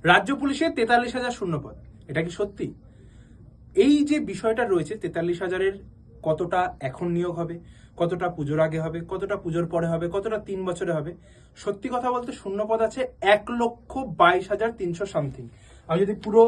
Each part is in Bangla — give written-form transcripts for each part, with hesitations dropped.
রাজ্য পুলিশের 43,000 শূন্যপদ, এটা কি সত্যি? এই যে বিষয়টা রয়েছে 43,000-এর কতটা এখন নিয়োগ হবে, কতটা পুজোর আগে হবে, কতটা পুজোর পরে হবে, কতটা 3 বছরে হবে, সত্যি কথা বলতে শূন্যপদ আছে 1,22,300 সামথিং। আমি যদি পুরো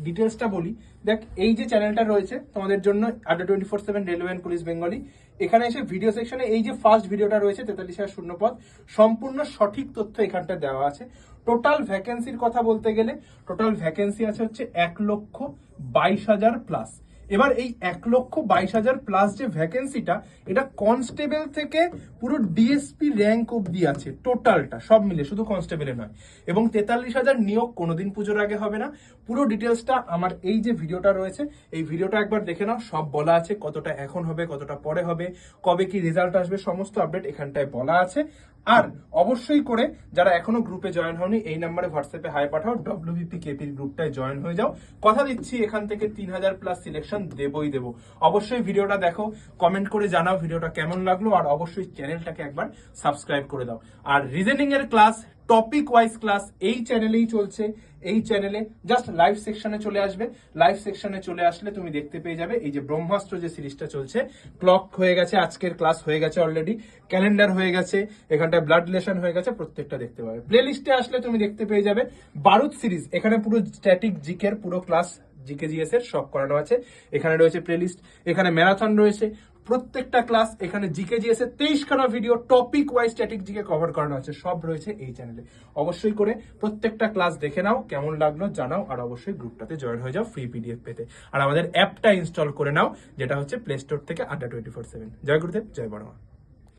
ডিটেলসটা বলি, দেখ এই যে চ্যানেলটা রয়েছে তোমাদের জন্য আড্ডা 24/7 রেলওয়ে অ্যান্ড পুলিশ বেঙ্গলি, এখানে এসে ভিডিও সেকশনে এই যে ফার্স্ট ভিডিওটা রয়েছে 43,000 শূন্যপদ, সম্পূর্ণ সঠিক তথ্য এখানটা দেওয়া আছে। টোটাল ভ্যাকেন্সির কথা বলতে গেলে টোটাল ভ্যাকেন্সি আছে হচ্ছে 1,22,000 প্লাস। এবার এই 1,22,000 প্লাস যে ভ্যাকেন্সিটা, এটা কনস্টেবল থেকে পুরো ডিএসপি র্যাঙ্ক অব্দি আছে, টোটালটা সব মিলে, শুধু কনস্টেবলে নয়। এবং 43,000 নিয়োগ কোনোদিন পুজোর আগে হবে না। পুরো ডিটেলসটা আমার এই যে ভিডিওটা রয়েছে, এই ভিডিওটা একবার দেখে নাও, সব বলা আছে, কতটা এখন হবে, কতটা পরে হবে, কবে কি রেজাল্ট আসবে, সমস্ত আপডেট এখানটায় বলা আছে। আর অবশ্যই করে যারা এখনো গ্রুপে জয়েন হয়নি, এই নাম্বারে হোয়াটসঅ্যাপে হাই পাঠাও, WBP-KP গ্রুপটায় জয়েন হয়ে যাও। কথা দিচ্ছি এখান থেকে 3,000 প্লাস সিলেকশন দেবই দেবো। অবশ্যই ভিডিওটা দেখো, কমেন্ট করে জানাও ভিডিওটা কেমন লাগলো, আর অবশ্যই চ্যানেলটাকে একবার সাবস্ক্রাইব করে দাও। আর রিজনিং এর ক্লাস, টপিক ওয়াইজ ক্লাস এই চ্যানেলেই চলছে। এই চ্যানেলে জাস্ট লাইভ সেকশনে চলে আসবে, লাইভ সেকশনে চলে আসলে তুমি দেখতে পেয়ে যাবে এই যে ব্রহ্মাস্ত্র যে সিরিজটা চলছে, ক্লক হয়ে গেছে, আজকের ক্লাস হয়ে গেছে অলরেডি, ক্যালেন্ডার হয়ে গেছে, এখানটায় ব্লাড রিলেশন হয়ে গেছে, প্রত্যেকটা দেখতে পাবে। প্লে লিস্টে আসলে তুমি দেখতে পেয়ে যাবে বারুদ সিরিজ, এখানে পুরো স্ট্যাটিক জিকের পুরো ক্লাস, জিকে জিএস এর সব করানো আছে। এখানে রয়েছে প্লে লিস্ট, এখানে ম্যারাথন রয়েছে, প্রত্যেকটা ক্লাস, এখানে জিকে জিএস এর 23খানা video topic wise static GK cover করানো আছে, সব রয়েছে এই চ্যানেলে। অবশ্যই করে প্রত্যেকটা ক্লাস দেখে নাও, কেমন লাগলো জানাও, আর অবশ্যই গ্রুপটাতে জয়েন হয়ে যাও ফ্রি পিডিএফ পেতে। আর আমাদের অ্যাপটা ইনস্টল করে নাও, যেটা হচ্ছে প্লে স্টোর থেকে আড্ডা 24/7। জয় গুরুদেব, জয় বড়মা।